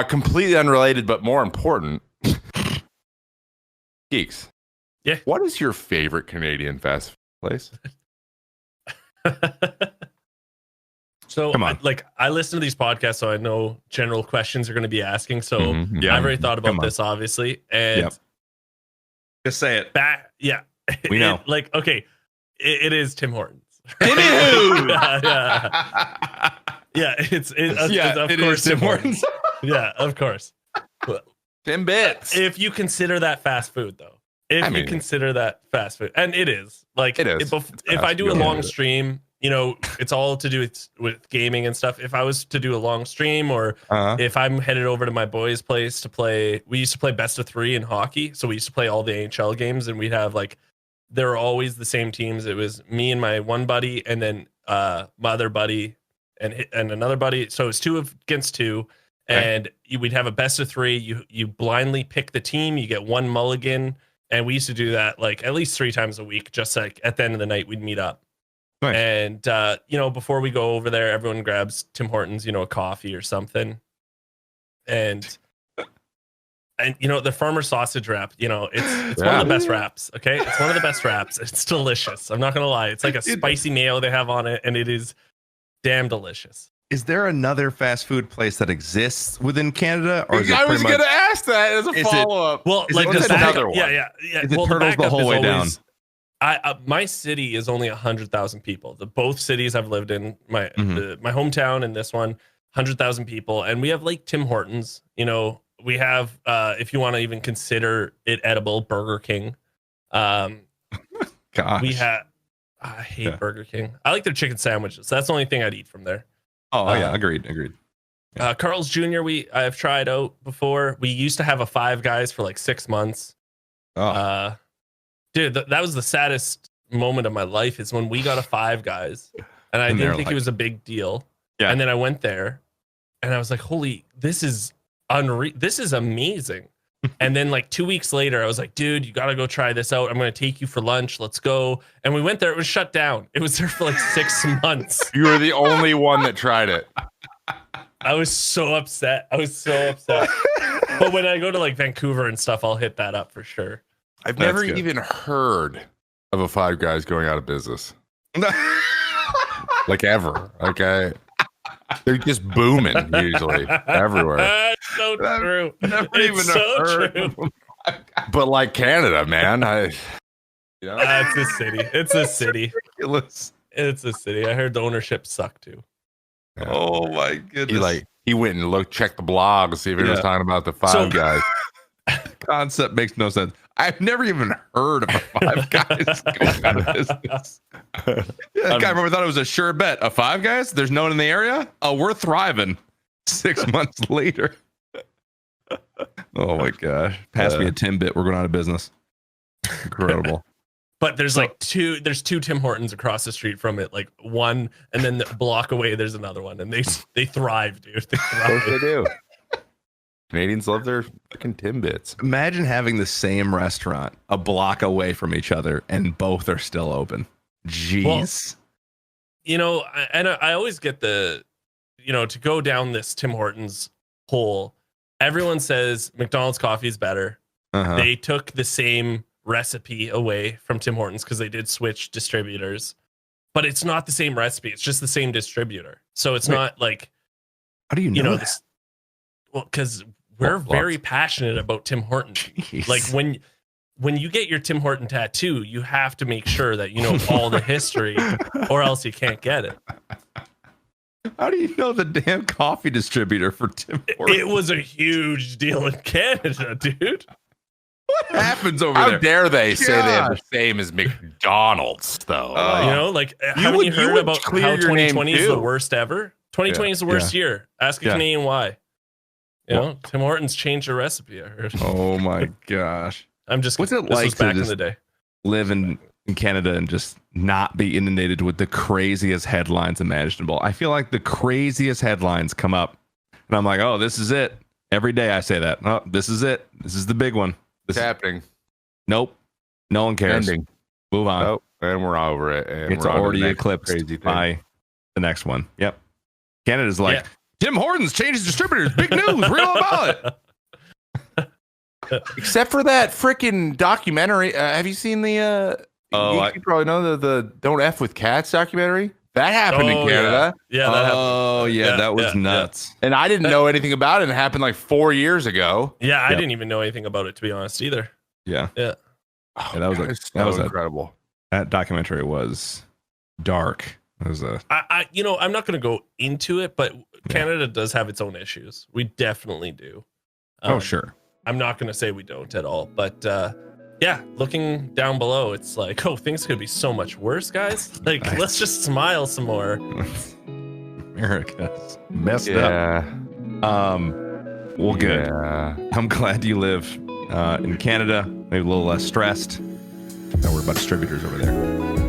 Completely unrelated, but more important. Geeks. Yeah. What is your favorite Canadian fast food place? So, Come on. I listen to these podcasts, so I know general questions are going to be asking. So, Yeah. I've already thought about Come on. this, obviously. And Yep. Just say it. yeah. We know. Okay, it is Tim Hortons. Anywho. Yeah, it's It of course is Tim Hortons. Yeah, of course. Tim Bits. If you consider that fast food, though, you consider that fast food, and it is like It is. If I do a long stream, it's all to do with gaming and stuff. If I was to do a long stream, or if I'm headed over to my boys' place to play, we used to play best of 3 in hockey, so we used to play all the NHL games, and we'd have there were always the same teams. It was me and my one buddy, and then my other buddy and another buddy. So it's 2 against 2. And we'd have a best of 3. You blindly pick the team. You get 1 mulligan, and we used to do that at least 3 times a week. Just at the end of the night, we'd meet up. Nice. And before we go over there, everyone grabs Tim Hortons, a coffee or something. And the farmer sausage wrap. It's one of the best wraps. Okay, it's one of the best wraps. It's delicious. I'm not gonna lie. It's like a spicy mayo they have on it, and it is damn delicious. Is there another fast food place that exists within Canada, or is it I was pretty going to ask that as a follow-up. Well, Is like it the just backup, another one? yeah. Is it well, turtles the backup whole is way always- my city is only 100,000 people. Both cities I've lived in, my hometown and this one, 100,000 people, and we have Tim Hortons. We have, if you want to even consider it edible, Burger King. Gosh. We have. I hate Burger King. I like their chicken sandwiches. That's the only thing I'd eat from there. Oh yeah, agreed. Carl's Jr. I've tried out before. We used to have a Five Guys for 6 months. Oh. Dude, that was the saddest moment of my life, is when we got a Five Guys, and I didn't think it was a big deal. Yeah. And then I went there, and I was like, "Holy, this is unreal! This is amazing!" And then 2 weeks later, I was like, "Dude, you gotta go try this out. I'm gonna take you for lunch. Let's go." And we went there. It was shut down. It was there for 6 months. You were the only one that tried it. I was so upset. But when I go to Vancouver and stuff, I'll hit that up for sure. I've never even heard of a Five Guys going out of business. Ever. Okay. They're just booming usually everywhere. That's so true. It's so true. But Canada, man, It's a city. It's a city. Ridiculous. It's a city. I heard the ownership sucked too. Oh my goodness. He went and checked the blog to see if he was talking about the Five Guys. Concept makes no sense. I've never even heard of a Five Guys going out of business. I remember thought it was a sure bet. A Five Guys? There's no one in the area? Oh, we're thriving. 6 months later. Oh my gosh. Pass me a Timbit. We're going out of business. Incredible. But there's there's 2 Tim Hortons across the street from it, one, and then the block away there's another one, and they thrive, dude. They thrive. They do. Canadians love their fucking Timbits. Imagine having the same restaurant a block away from each other and both are still open. Jeez. Well, and I always get to go down this Tim Hortons hole. Everyone says McDonald's coffee is better. They took the same recipe away from Tim Hortons because they did switch distributors, but it's not the same recipe. It's just the same distributor. So it's not how do you know this? Well, because we're very passionate about Tim Hortons. Jeez. When you get your Tim Horton tattoo, you have to make sure that you know all the history, or else you can't get it. How do you know the damn coffee distributor for Tim Hortons? It was a huge deal in Canada, dude. What happens over How there? dare they say they have the same as McDonald's, though? Haven't you heard about how clear your name 2020 is the worst ever? 2020 is the worst year. Ask a Canadian why. Tim Hortons changed the recipe, I heard. Oh my gosh. I'm just. What's it this like was to back in just the day? live in Canada and just not be inundated with the craziest headlines imaginable? I feel like the craziest headlines come up and I'm like, oh, this is it. Every day I say that. Oh, this is it. This is the big one. It's happening. Nope. No one cares. Ending. Move on. Nope. And we're over it. And It's we're on to the already next eclipsed crazy thing. by the next one. Yep. Canada's like, Tim Hortons changes distributors. Big news. Real about it. Except for that freaking documentary. Have you seen the? You probably know the "Don't F with Cats" documentary. That happened in Canada. Yeah. That was nuts. And I didn't know anything about it. It happened like 4 years ago. Yeah, I didn't even know anything about it, to be honest, either. Yeah. Yeah. Oh, that was incredible. That documentary was dark. It was I'm not going to go into it, but Canada does have its own issues. We definitely do. Sure. I'm not going to say we don't at all, but looking down below, it's like, things could be so much worse, guys. Like, let's just smile some more. America's messed up. Well, good. Yeah. I'm glad you live in Canada, maybe a little less stressed. Don't worry about distributors over there.